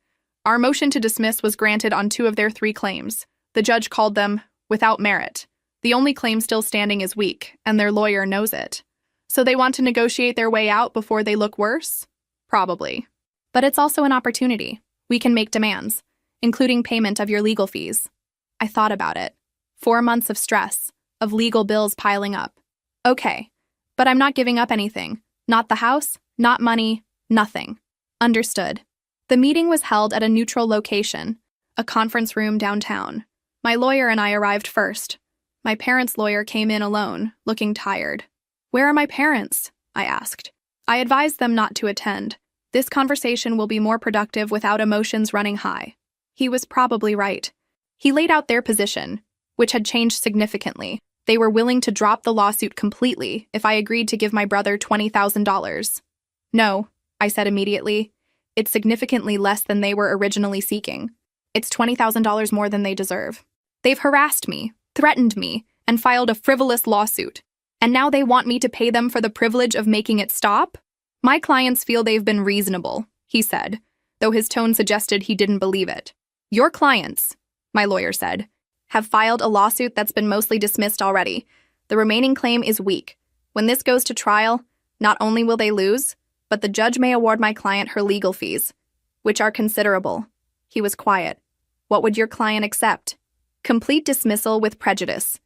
Our motion to dismiss was granted on 2 of their 3 claims. The judge called them without merit. The only claim still standing is weak, and their lawyer knows it. So they want to negotiate their way out before they look worse? Probably. But it's also an opportunity. We can make demands, including payment of your legal fees. I thought about it. 4 months of stress, of legal bills piling up. Okay. But I'm not giving up anything. Not the house, not money, nothing. Understood. The meeting was held at a neutral location, a conference room downtown. My lawyer and I arrived first. My parents' lawyer came in alone, looking tired. "Where are my parents?" I asked. I advised them not to attend. This conversation will be more productive without emotions running high. He was probably right. He laid out their position, which had changed significantly. They were willing to drop the lawsuit completely if I agreed to give my brother $20,000. "No," I said immediately. "It's significantly less than they were originally seeking. It's $20,000 more than they deserve. They've harassed me, threatened me, and filed a frivolous lawsuit. And now they want me to pay them for the privilege of making it stop? My clients feel they've been reasonable," he said, though his tone suggested he didn't believe it. "Your clients," my lawyer said, "have filed a lawsuit that's been mostly dismissed already. The remaining claim is weak. When this goes to trial, not only will they lose, but the judge may award my client her legal fees, which are considerable." He was quiet. "What would your client accept?" "Complete dismissal with prejudice,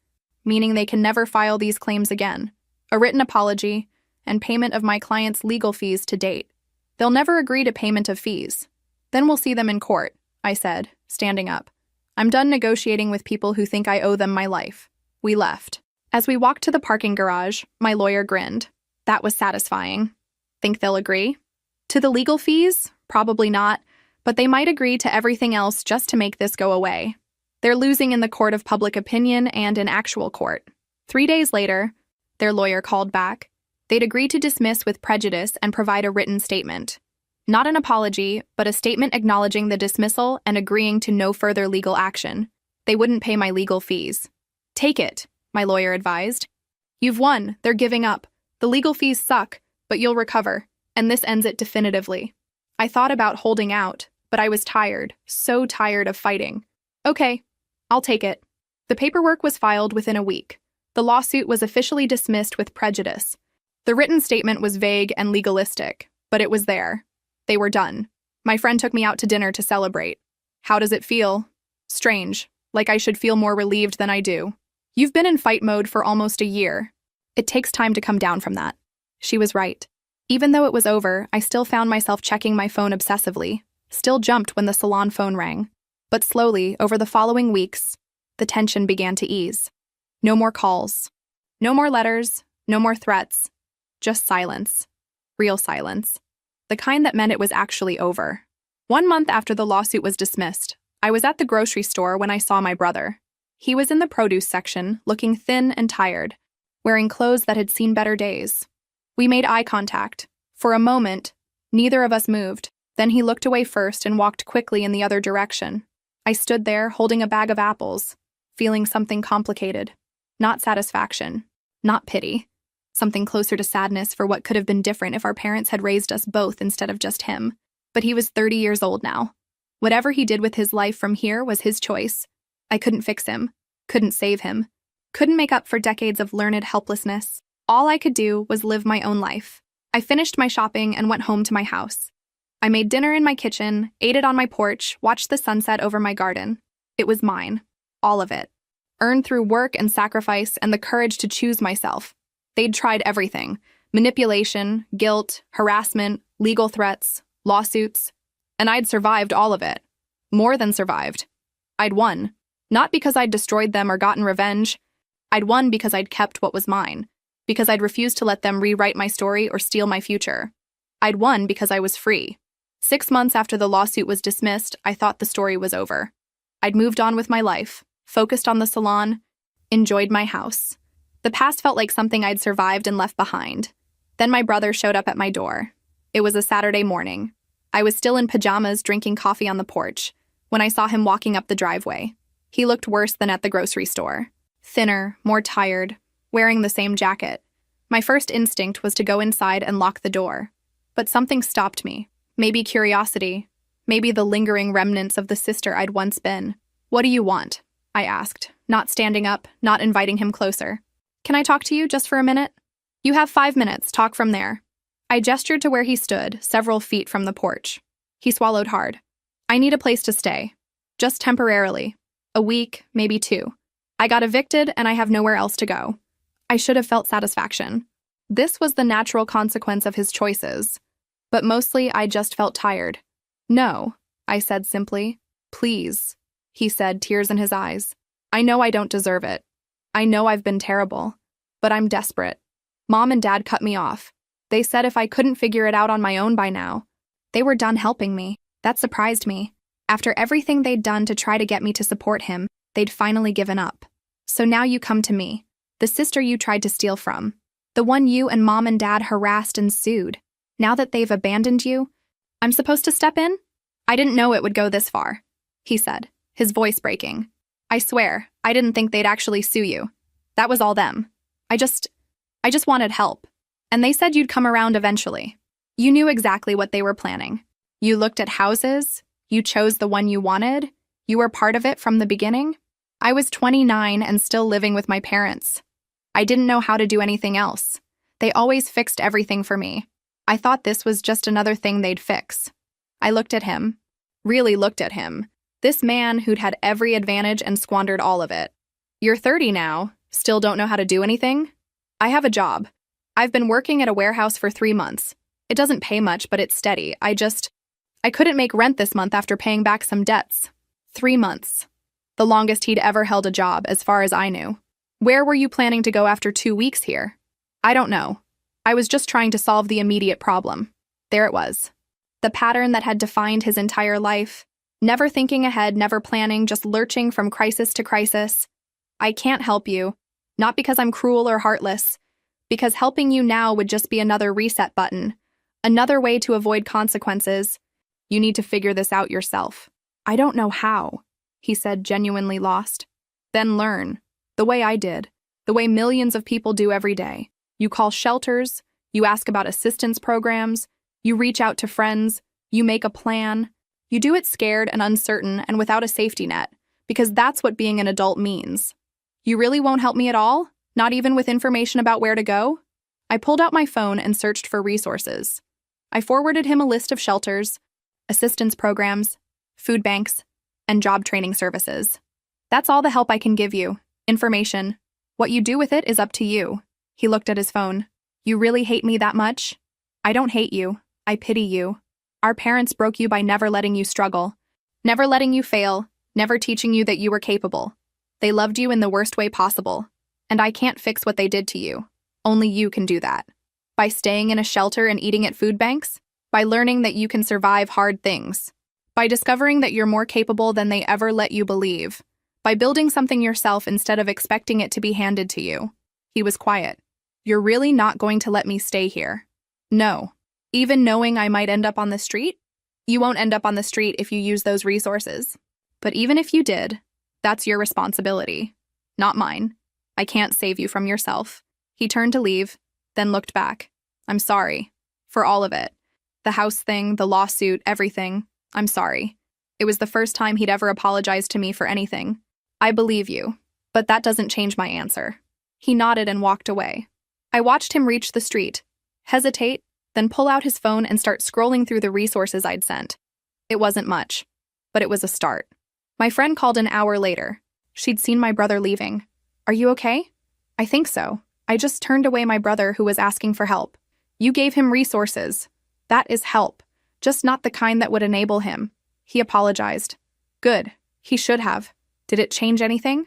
meaning they can never file these claims again, a written apology, and payment of my client's legal fees to date. They'll never agree to payment of fees. Then we'll see them in court," I said, standing up. "I'm done negotiating with people who think I owe them my life." We left. As we walked to the parking garage, my lawyer grinned. That was satisfying. "Think they'll agree?" "To the legal fees? Probably not, but they might agree to everything else just to make this go away. They're losing in the court of public opinion and in actual court." 3 days later, their lawyer called back. They'd agree to dismiss with prejudice and provide a written statement. Not an apology, but a statement acknowledging the dismissal and agreeing to no further legal action. They wouldn't pay my legal fees. "Take it," my lawyer advised. "You've won. They're giving up. The legal fees suck, but you'll recover, and this ends it definitively." I thought about holding out, but I was tired, so tired of fighting. "Okay, I'll take it." The paperwork was filed within a week. The lawsuit was officially dismissed with prejudice. The written statement was vague and legalistic, but it was there. They were done. My friend took me out to dinner to celebrate. "How does it feel?" "Strange, like I should feel more relieved than I do." "You've been in fight mode for almost a year. It takes time to come down from that." She was right. Even though it was over, I still found myself checking my phone obsessively, still jumped when the salon phone rang. But slowly, over the following weeks, the tension began to ease. No more calls. No more letters. No more threats. Just silence. Real silence. The kind that meant it was actually over. 1 month after the lawsuit was dismissed, I was at the grocery store when I saw my brother. He was in the produce section, looking thin and tired, wearing clothes that had seen better days. We made eye contact. For a moment, neither of us moved. Then he looked away first and walked quickly in the other direction. I stood there, holding a bag of apples, feeling something complicated. Not satisfaction. Not pity. Something closer to sadness for what could have been different if our parents had raised us both instead of just him. But he was 30 years old now. Whatever he did with his life from here was his choice. I couldn't fix him. Couldn't save him. Couldn't make up for decades of learned helplessness. All I could do was live my own life. I finished my shopping and went home to my house. I made dinner in my kitchen, ate it on my porch, watched the sunset over my garden. It was mine. All of it. Earned through work and sacrifice and the courage to choose myself. They'd tried everything. Manipulation, guilt, harassment, legal threats, lawsuits. And I'd survived all of it. More than survived. I'd won. Not because I'd destroyed them or gotten revenge. I'd won because I'd kept what was mine. Because I'd refused to let them rewrite my story or steal my future. I'd won because I was free. 6 months after the lawsuit was dismissed, I thought the story was over. I'd moved on with my life, focused on the salon, enjoyed my house. The past felt like something I'd survived and left behind. Then my brother showed up at my door. It was a Saturday morning. I was still in pajamas drinking coffee on the porch when I saw him walking up the driveway. He looked worse than at the grocery store. Thinner, more tired, wearing the same jacket. My first instinct was to go inside and lock the door. But something stopped me. Maybe curiosity. Maybe the lingering remnants of the sister I'd once been. "What do you want?" I asked, not standing up, not inviting him closer. "Can I talk to you just for a minute?" "You have 5 minutes, talk from there." I gestured to where he stood, several feet from the porch. He swallowed hard. "I need a place to stay. Just temporarily. A week, maybe 2. I got evicted and I have nowhere else to go." I should have felt satisfaction. This was the natural consequence of his choices. But mostly I just felt tired. No, I said simply. Please, he said, tears in his eyes. I know I don't deserve it. I know I've been terrible. But I'm desperate. Mom and Dad cut me off. They said if I couldn't figure it out on my own by now, they were done helping me. That surprised me. After everything they'd done to try to get me to support him, they'd finally given up. So now you come to me, the sister you tried to steal from, the one you and Mom and Dad harassed and sued. Now that they've abandoned you, I'm supposed to step in? I didn't know it would go this far, he said, his voice breaking. I swear, I didn't think they'd actually sue you. That was all them. I just wanted help. And they said you'd come around eventually. You knew exactly what they were planning. You looked at houses. You chose the one you wanted. You were part of it from the beginning. I was 29 and still living with my parents. I didn't know how to do anything else. They always fixed everything for me. I thought this was just another thing they'd fix. I looked at him. Really looked at him. This man who'd had every advantage and squandered all of it. You're 30 now. Still don't know how to do anything? I have a job. I've been working at a warehouse for 3 months. It doesn't pay much, but it's steady. I couldn't make rent this month after paying back some debts. 3 months. The longest he'd ever held a job, as far as I knew. Where were you planning to go after 2 weeks here? I don't know. I was just trying to solve the immediate problem. There it was. The pattern that had defined his entire life. Never thinking ahead, never planning, just lurching from crisis to crisis. I can't help you. Not because I'm cruel or heartless. Because helping you now would just be another reset button. Another way to avoid consequences. You need to figure this out yourself. I don't know how, he said, genuinely lost. Then learn. The way I did. The way millions of people do every day. You call shelters. You ask about assistance programs. You reach out to friends. You make a plan. You do it scared and uncertain and without a safety net, because that's what being an adult means. You really won't help me at all? Not even with information about where to go? I pulled out my phone and searched for resources. I forwarded him a list of shelters, assistance programs, food banks, and job training services. That's all the help I can give you. Information. What you do with it is up to you. He looked at his phone. You really hate me that much? I don't hate you. I pity you. Our parents broke you by never letting you struggle, never letting you fail, never teaching you that you were capable. They loved you in the worst way possible. And I can't fix what they did to you. Only you can do that. By staying in a shelter and eating at food banks? By learning that you can survive hard things? By discovering that you're more capable than they ever let you believe? By building something yourself instead of expecting it to be handed to you? He was quiet. You're really not going to let me stay here? No. Even knowing I might end up on the street? You won't end up on the street if you use those resources. But even if you did, that's your responsibility, not mine. I can't save you from yourself. He turned to leave, then looked back. I'm sorry. For all of it. The house thing, the lawsuit, everything. I'm sorry. It was the first time he'd ever apologized to me for anything. I believe you, but that doesn't change my answer. He nodded and walked away. I watched him reach the street, hesitate, then pull out his phone and start scrolling through the resources I'd sent. It wasn't much, but it was a start. My friend called an hour later. She'd seen my brother leaving. Are you okay? I think so. I just turned away my brother who was asking for help. You gave him resources. That is help, just not the kind that would enable him. He apologized. Good. He should have. Did it change anything?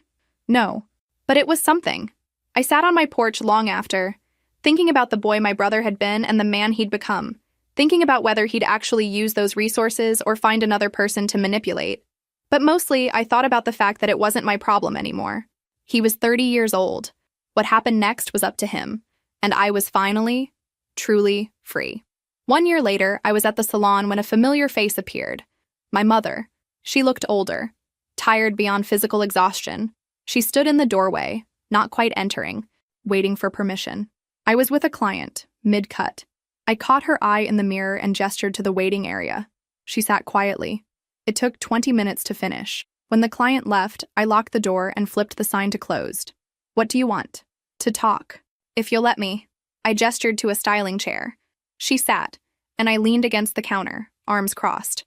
No. But it was something. I sat on my porch long after, thinking about the boy my brother had been and the man he'd become, thinking about whether he'd actually use those resources or find another person to manipulate. But mostly, I thought about the fact that it wasn't my problem anymore. He was 30 years old. What happened next was up to him, and I was finally, truly free. 1 year later, I was at the salon when a familiar face appeared. My mother. She looked older, tired beyond physical exhaustion. She stood in the doorway, not quite entering, waiting for permission. I was with a client, mid-cut. I caught her eye in the mirror and gestured to the waiting area. She sat quietly. It took 20 minutes to finish. When the client left, I locked the door and flipped the sign to closed. What do you want? To talk. If you'll let me. I gestured to a styling chair. She sat, and I leaned against the counter, arms crossed.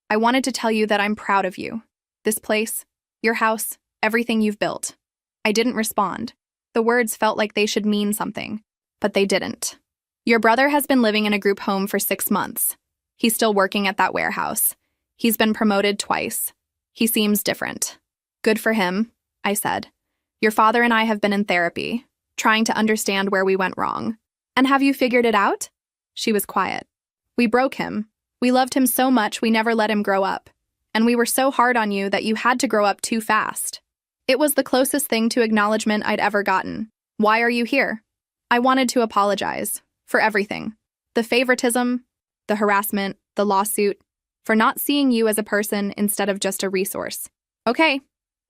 I wanted to tell you that I'm proud of you. This place, your house, everything you've built. I didn't respond. The words felt like they should mean something. but they didn't. Your brother has been living in a group home for 6 months. He's still working at that warehouse. He's been promoted twice. He seems different. Good for him, I said. Your father and I have been in therapy, trying to understand where we went wrong. And have you figured it out? She was quiet. We broke him. We loved him so much we never let him grow up. And we were so hard on you that you had to grow up too fast. It was the closest thing to acknowledgement I'd ever gotten. Why are you here? I wanted to apologize for everything. The favoritism, the harassment, the lawsuit, for not seeing you as a person instead of just a resource. Okay,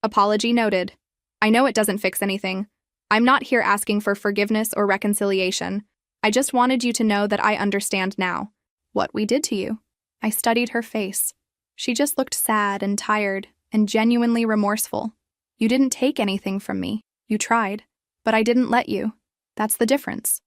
apology noted. I know it doesn't fix anything. I'm not here asking for forgiveness or reconciliation. I just wanted you to know that I understand now what we did to you. I studied her face. She just looked sad and tired and genuinely remorseful. You didn't take anything from me. You tried, but I didn't let you. That's the difference.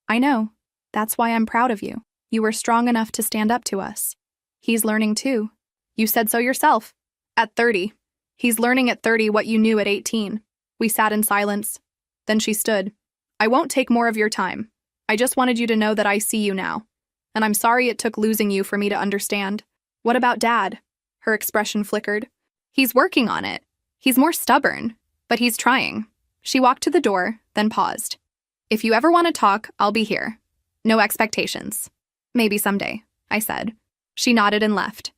I know. That's why I'm proud of you. You were strong enough to stand up to us. He's learning too. You said so yourself. At 30. He's learning at 30 what you knew at 18. We sat in silence. Then she stood. I won't take more of your time. I just wanted you to know that I see you now. And I'm sorry it took losing you for me to understand. What about Dad? Her expression flickered. He's working on it. He's more stubborn, but he's trying. She walked to the door, then paused. If you ever want to talk, I'll be here. No expectations. Maybe someday, I said. She nodded and left.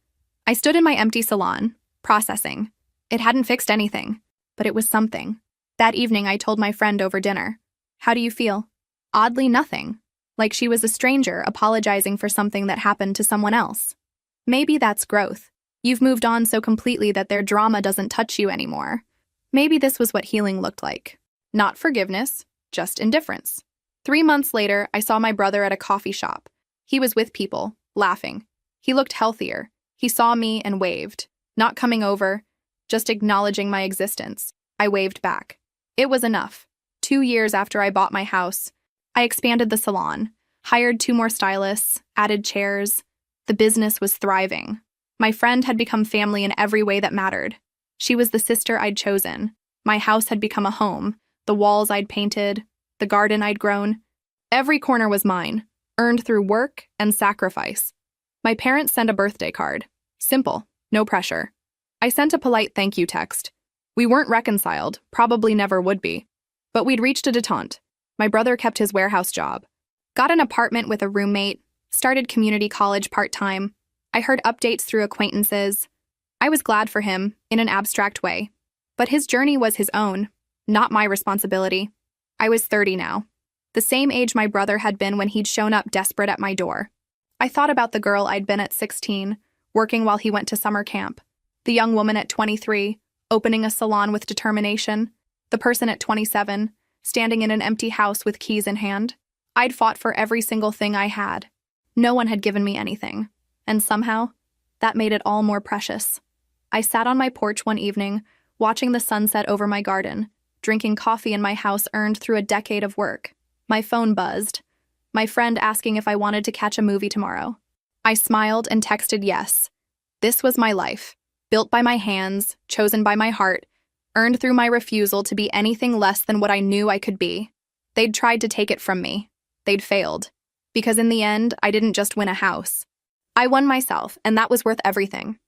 I stood in my empty salon, processing. It hadn't fixed anything, but it was something. That evening, I told my friend over dinner. How do you feel? Oddly, nothing. Like she was a stranger apologizing for something that happened to someone else. Maybe that's growth. You've moved on so completely that their drama doesn't touch you anymore. Maybe this was what healing looked like. Not forgiveness, just indifference. 3 months later, I saw my brother at a coffee shop. He was with people, laughing. He looked healthier. He saw me and waved, not coming over, just acknowledging my existence. I waved back. It was enough. 2 years after I bought my house, I expanded the salon, hired 2 more stylists, added chairs. The business was thriving. My friend had become family in every way that mattered. She was the sister I'd chosen. My house had become a home, the walls I'd painted, the garden I'd grown. Every corner was mine, earned through work and sacrifice. My parents sent a birthday card. Simple, no pressure. I sent a polite thank you text. We weren't reconciled, probably never would be. But we'd reached a detente. My brother kept his warehouse job, got an apartment with a roommate, started community college part-time. I heard updates through acquaintances. I was glad for him, in an abstract way. But his journey was his own, not my responsibility. I was 30 now, the same age my brother had been when he'd shown up desperate at my door. I thought about the girl I'd been at 16, working while he went to summer camp, the young woman at 23, opening a salon with determination, the person at 27, standing in an empty house with keys in hand. I'd fought for every single thing I had. No one had given me anything. And somehow, that made it all more precious. I sat on my porch one evening, watching the sunset over my garden, drinking coffee in my house earned through a decade of work. My phone buzzed. My friend asking if I wanted to catch a movie tomorrow. I smiled and texted yes. This was my life, built by my hands, chosen by my heart, earned through my refusal to be anything less than what I knew I could be. They'd tried to take it from me. They'd failed. Because in the end, I didn't just win a house. I won myself, and that was worth everything.